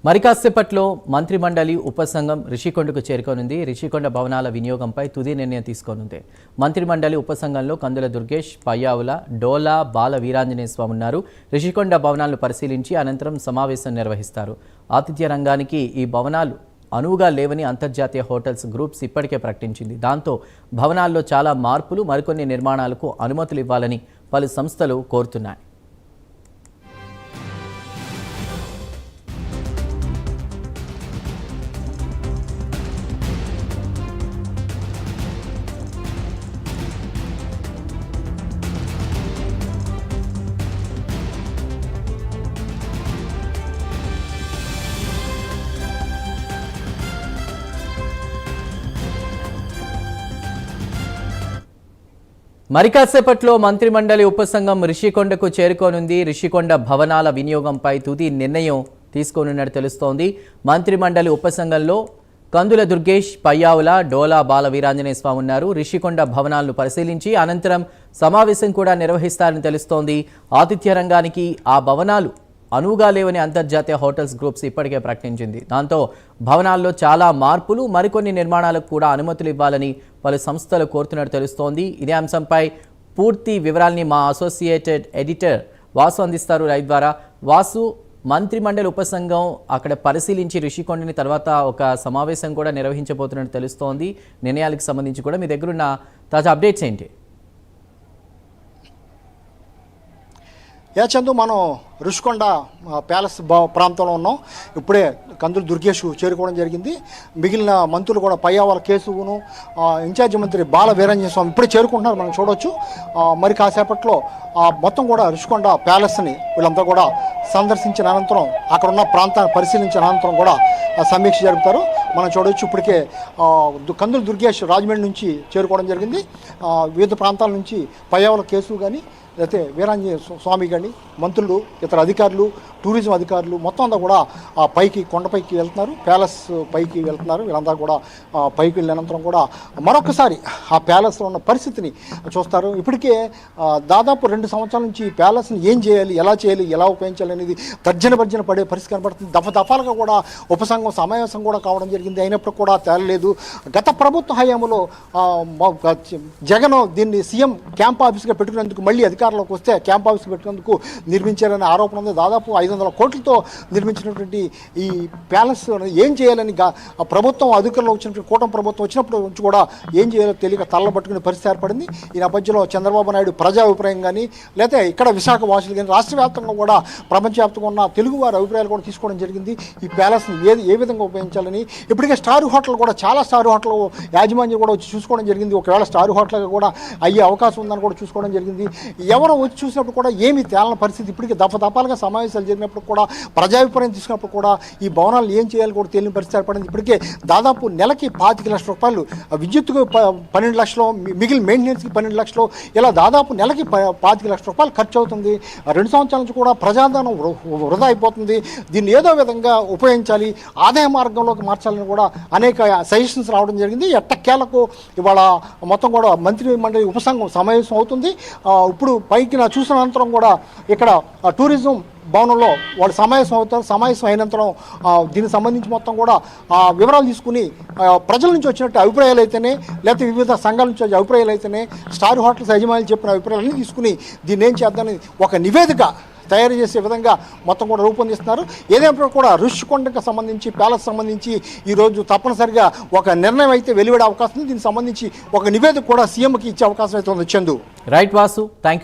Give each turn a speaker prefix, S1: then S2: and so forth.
S1: మరి కాసేపట్లో మంత్రిమండలి ఉపసంఘం రిషికొండకు చేరుకోనుంది. రిషికొండ భవనాల వినియోగంపై తుది నిర్ణయం తీసుకోనుంది. మంత్రిమండలి ఉపసంఘంలో కందుల దుర్గేష్, పయ్యావుల, డోలా, బాల వీరాంజనేయ స్వామి ఉన్నారు. రిషికొండ భవనాలను పరిశీలించి అనంతరం సమావేశం నిర్వహిస్తారు. ఆతిథ్య రంగానికి ఈ భవనాలు అనువుగా లేవని అంతర్జాతీయ హోటల్స్ గ్రూప్స్ ఇప్పటికే ప్రకటించింది. దాంతో భవనాల్లో చాలా మార్పులు, మరికొన్ని నిర్మాణాలకు అనుమతులు ఇవ్వాలని పలు సంస్థలు కోరుతున్నాయి. మరి కాసేపట్లో మంత్రిమండలి ఉపసంఘం రిషికొండకు చేరుకోనుంది. రిషికొండ భవనాల వినియోగంపై తుది నిర్ణయం తీసుకోనున్నట్టు తెలుస్తోంది. మంత్రిమండలి ఉపసంఘంలో కందుల దుర్గేష్, పయ్యావుల, డోలా, బాల వీరాంజనేయ స్వామి ఉన్నారు. రిషికొండ భవనాలను పరిశీలించి అనంతరం సమావేశం కూడా నిర్వహిస్తారని తెలుస్తోంది. ఆతిథ్య రంగానికి ఆ భవనాలు అనువుగా లేవని అంతర్జాతీయ హోటల్స్ గ్రూప్స్ ఇప్పటికే ప్రకటించింది. దాంతో భవనాల్లో చాలా మార్పులు, మరికొన్ని నిర్మాణాలకు కూడా అనుమతులు ఇవ్వాలని పలు సంస్థలు కోరుతున్నట్టు తెలుస్తోంది. ఇదే అంశంపై పూర్తి వివరాల్ని మా అసోసియేటెడ్ ఎడిటర్ వాసు అందిస్తారు లైవ్ ద్వారా. వాసు, మంత్రిమండలి ఉపసంఘం అక్కడ పరిశీలించి రిషికొండని తర్వాత ఒక సమావేశం కూడా నిర్వహించబోతున్నట్టు తెలుస్తోంది. నిర్ణయాలకు సంబంధించి కూడా మీ దగ్గరున్న తాజా అప్డేట్స్ ఏంటి?
S2: చందు, మనం రుషికొండ ప్యాలెస్ ప్రాంతంలో ఉన్నాం. ఇప్పుడే కందులు దుర్గేష్ చేరుకోవడం జరిగింది. మిగిలిన మంత్రులు కూడా పయ్యావుల కేశవును, ఇన్ఛార్జి మంత్రి బాల వీరాంజనేయ స్వామి ఇప్పుడే చేరుకుంటున్నారు, మనం చూడవచ్చు. మరి కాసేపట్లో మొత్తం కూడా రుషికొండ ప్యాలెస్ని వీళ్ళంతా కూడా సందర్శించిన అనంతరం అక్కడ ఉన్న ప్రాంతాన్ని పరిశీలించిన అనంతరం కూడా సమీక్ష జరుపుతారు. మనం చూడవచ్చు ఇప్పటికే కందులు దుర్గేష్ రాజమండ్రి నుంచి చేరుకోవడం జరిగింది. వివిధ ప్రాంతాల నుంచి పయ్యావుల కేశవు కానీ లేకపోతే వీరాంజనేయ స్వామి కానీ మంత్రులు, ఇతర అధికారులు, టూరిజం అధికారులు మొత్తం అంతా కూడా పైకి కొండపైకి వెళ్తున్నారు, ప్యాలెస్ పైకి వెళ్తున్నారు. వీళ్ళంతా కూడా పైకి వెళ్ళినంతరం కూడా మరొకసారి ఆ ప్యాలెస్లో ఉన్న పరిస్థితిని చూస్తారు. ఇప్పటికే దాదాపు 2 సంవత్సరాల నుంచి ఈ ప్యాలెస్ని ఏం చేయాలి, ఎలా ఉపయోగించాలి అనేది తర్జన పడే పరిస్థితి కనబడుతుంది. దఫాలుగా కూడా ఉపసంఘం సమావేశం కూడా కావడం జరిగింది. అయినప్పుడు కూడా తేలలేదు. గత ప్రభుత్వ హయాంలో జగన్ దీన్ని సీఎం క్యాంప్ ఆఫీస్గా పెట్టుకునేందుకు మళ్ళీ అధికారంలోకి వస్తే క్యాంప్ ఆఫీస్ పెట్టుకునేందుకు నిర్మించారనే ఆరోపణ ఉంది. దాదాపు 500 కోట్లతో నిర్మించినటువంటి ఈ ప్యాలెస్ ఏం చేయాలని ప్రభుత్వం అధికారంలో వచ్చినటువంటి కూటమి ప్రభుత్వం వచ్చినప్పుడు నుంచి కూడా ఏం చేయాలో తెలియక తల్లబట్టుకునే పరిస్థితి ఏర్పడింది. ఈ నేపథ్యంలో చంద్రబాబు నాయుడు ప్రజా అభిప్రాయం కానీ లేకపోతే ఇక్కడ విశాఖ వాసులు కానీ రాష్ట్ర వ్యాప్తంగా కూడా ప్రపంచవ్యాప్తంగా ఉన్న తెలుగు వారి అభిప్రాయాలు కూడా తీసుకోవడం జరిగింది. ఈ ప్యాలెస్ని ఏ విధంగా ఉపయోగించాలని ఇప్పటికే స్టార్ హోటల్ కూడా చాలా స్టార్ హోటల్ యాజమాన్యం కూడా వచ్చి చూసుకోవడం జరిగింది. ఒకవేళ స్టార్ హోటల్గా కూడా అయ్యే అవకాశం ఉందని కూడా చూసుకోవడం జరిగింది. ఎవరో వచ్చి చూసినప్పుడు కూడా ఏమీ తేలని పరిస్థితి. ఇప్పటికీ దఫాలుగా సమావేశాలు జరిగినప్పుడు కూడా ప్రజాభిప్రాయం తీసుకున్నప్పుడు కూడా ఈ భవనాలు ఏం చేయాలి కూడా తెలియని పరిస్థితి ఏర్పడింది. ఇప్పటికే దాదాపు నెలకి 25 లక్షల రూపాయలు, విద్యుత్తుకు 12 లక్షలు, మిగిలిన మెయింటెనెన్స్కి 12 లక్షలు, ఇలా దాదాపు నెలకి 25 లక్షల రూపాయలు ఖర్చు అవుతుంది. 2 సంవత్సరాల నుంచి కూడా ప్రజాధనం వృధా అయిపోతుంది. దీన్ని ఏదో విధంగా ఉపయోగించాలి, ఆదాయ మార్గంలోకి మార్చాలని కూడా అనేక సజెషన్స్ రావడం జరిగింది. ఎట్టకేలకు ఇవాళ మొత్తం కూడా మంత్రి మండలి ఉపసంఘం సమావేశం అవుతుంది. ఇప్పుడు పైకి చూసిన అనంతరం కూడా ఇక్కడ టూరిజం భవనంలో వాళ్ళు సమావేశం అవుతారు. సమావేశం అయినంతరం దీనికి సంబంధించి మొత్తం కూడా వివరాలు తీసుకుని ప్రజల నుంచి వచ్చినట్టు అభిప్రాయాలు అయితేనే లేకపోతే వివిధ సంఘాల నుంచి వచ్చే అభిప్రాయాలు అయితేనే స్టార్ హోటల్స్ యజమానులు చెప్పిన అభిప్రాయాలన్నీ తీసుకుని దీన్ని ఏం చేద్దామని ఒక నివేదిక తయారు చేసే విధంగా మొత్తం కూడా రూపొందిస్తున్నారు. ఏదైనా కూడా రుషికొండకు సంబంధించి ప్యాలెస్ సంబంధించి ఈరోజు తప్పనిసరిగా ఒక నిర్ణయం అయితే వెలువడే అవకాశం ఉంది. దీనికి సంబంధించి ఒక నివేదిక కూడా సీఎంకి ఇచ్చే అవకాశం అయితే ఉంది. Chandu.
S1: Right Vasu, thank you.